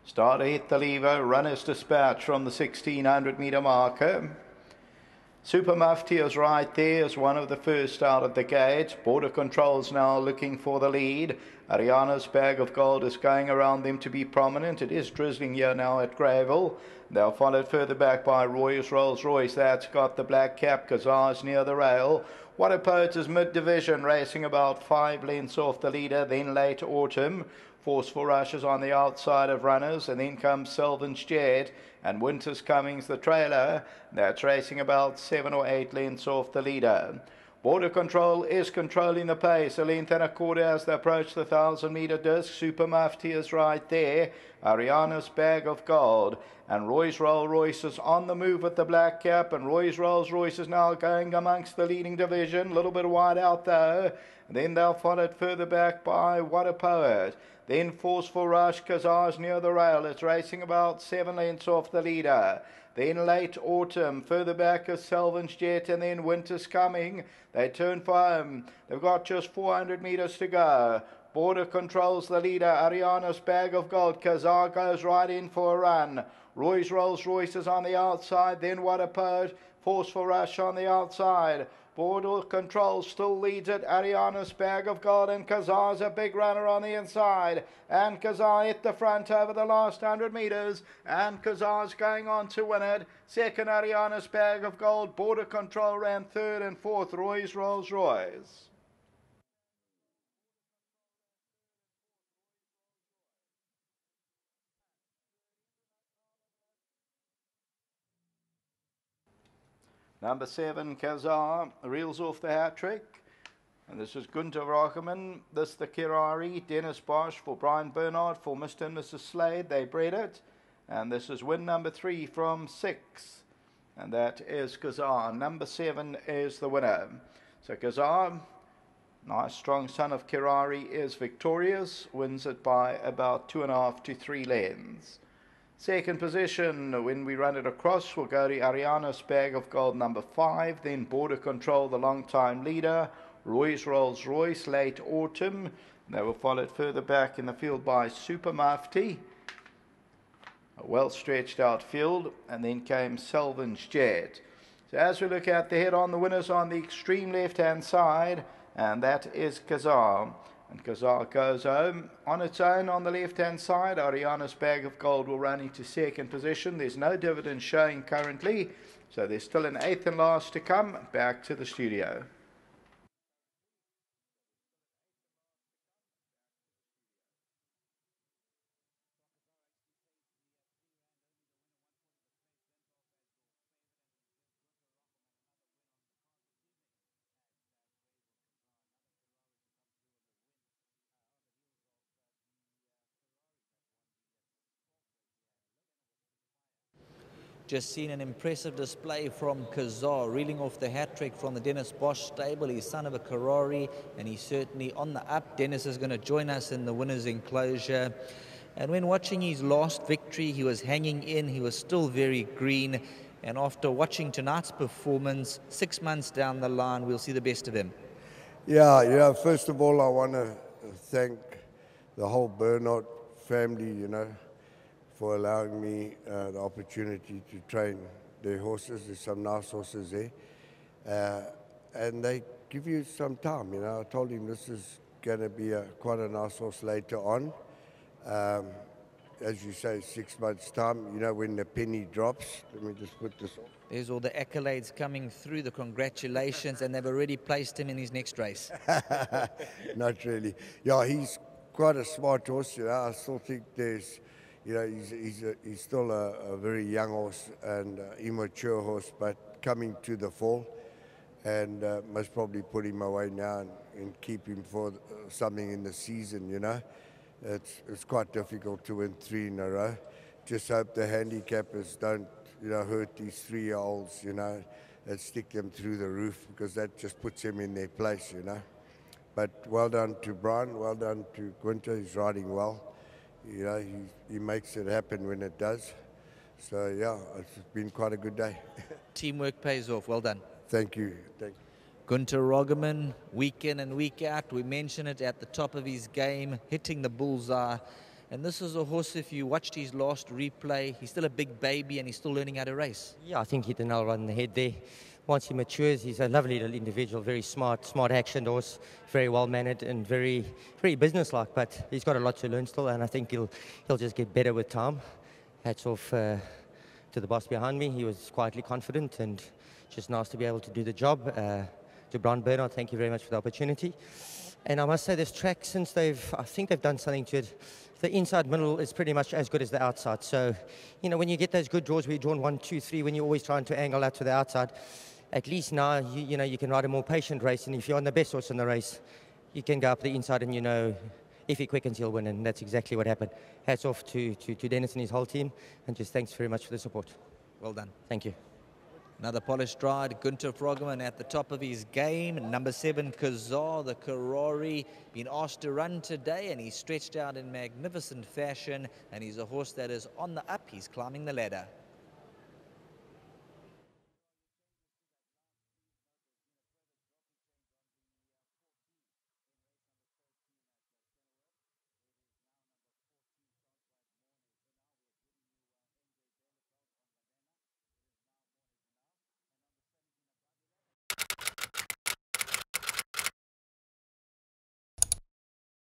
Starter hit the lever, runners dispatch from the 1600-meter marker. Super Mufti is right there as one of the first out of the gate. Border Control's now looking for the lead. Ariana's Bag of Gold is going around them to be prominent. It is drizzling here now at Greyville. They're followed further back by Roy's Rolls Royce. That's got the black cap. KAZAAR's near the rail. What a Poet is mid-division, racing about 5 lengths off the leader. Then Late Autumn. Forceful Rush is on the outside of runners, and then comes Selvin's Jet, and Winter's Coming's the trailer. That's racing about 7 or 8 lengths off the leader. Border Control is controlling the pace, a length and a quarter as they approach the 1,000-meter disc. Super Mufti is right there. Ariana's Bag of Gold. And Roy's Rolls Royce is on the move with the black cap, and Roy's Rolls Royce is now going amongst the leading division. A little bit wide out though. And then they'll followed further back by What a Poet. Then Forceful Rush, KAZAAR's near the rail. It's racing about 7 lengths off the leader. Then Late Autumn. Further back is Selvin's Jet, and then Winter's Coming. They turn for home. They've got just 400 meters to go. Border Control's the leader. Ariana's Bag of Gold. KAZAAR goes right in for a run. Roy's Rolls Royce is on the outside. Then What a Poet. Forceful Rush on the outside. Border Control still leads it. Ariana's Bag of Gold, and KAZAAR's a big runner on the inside. And KAZAAR hit the front over the last 100 meters. And KAZAAR's going on to win it. Second, Ariana's Bag of Gold. Border Control ran third, and fourth, Roy's Rolls Royce. Number 7, KAZAAR, reels off the hat trick. And this is Gunter Roggeman. This the Kirari, Dennis Bosch for Brian Bernard, for Mr. and Mrs. Slade. They bred it. And this is win number 3 from 6. And that is KAZAAR. Number 7 is the winner. So KAZAAR, nice strong son of Kirari, is victorious. Wins it by about 2.5 to 3 lengths. Second position, when we run it across, we'll go to Ariana's Bag of Gold number 5, then Border Control, the long-time leader, Roy's Rolls Royce, Late Autumn. They were followed further back in the field by Super Mufti, a well-stretched out field, and then came Selvin's Jet. So as we look at the head-on, the winners on the extreme left-hand side, and that is KAZAAR. And KAZAAR goes home on its own on the left-hand side. Ariana's Bag of Gold will run into second position. There's no dividend showing currently, so there's still an 8th and last to come. Back to the studio. Just seen an impressive display from KAZAAR, reeling off the hat trick from the Dennis Bosch stable. He's son of a Karari, and he's certainly on the up. Dennis is going to join us in the winner's enclosure. And when watching his last victory, he was hanging in. He was still very green. And after watching tonight's performance, 6 months down the line, we'll see the best of him. Yeah, first of all, I want to thank the whole Bernard family, for allowing me the opportunity to train their horses. There's some nice horses there. And they give you some time, I told him this is going to be quite a nice horse later on. As you say, 6 months' time, when the penny drops. Let me just put this on. There's all the accolades coming through, the congratulations, and they've already placed him in his next race. Not really. Yeah, he's quite a smart horse. I still think there's... he's still a very young horse and immature horse, but coming to the fall, and must probably put him away now and keep him for something in the season, It's quite difficult to win 3 in a row. Just hope the handicappers don't, hurt these 3-year-olds, and stick them through the roof, because that just puts them in their place, But well done to Brian, well done to Gunter, he's riding well. He makes it happen when it does. So, yeah, it's been quite a good day. Teamwork pays off. Well done. Thank you. Gunter Roggeman, week in and week out. We mention it at the top of his game, hitting the bullseye. And this is a horse, if you watched his last replay, he's still a big baby and he's still learning how to race. Yeah, I think he hit the nail right on the head there. Once he matures, he's a lovely little individual, very smart action horse, very well-mannered and very businesslike, but he's got a lot to learn still, and I think he'll just get better with time. Hats off to the boss behind me. He was quietly confident and just nice to be able to do the job. To Brian Bernard, thank you very much for the opportunity. And I must say this track, since I think they've done something to it, the inside middle is pretty much as good as the outside. So, you know, when you get those good draws where you're drawn 1, 2, 3, when you're always trying to angle out to the outside, at least now, you know, you can ride a more patient race. And if you're on the best horse in the race, you can go up the inside and you know, if he quickens, he'll win. And that's exactly what happened. Hats off to Dennis and his whole team. And just thanks very much for the support. Well done. Thank you. Another polished ride, Gunther Frogman at the top of his game. Number 7, KAZAAR, the Karori, been asked to run today, and he's stretched out in magnificent fashion, and he's a horse that is on the up. He's climbing the ladder.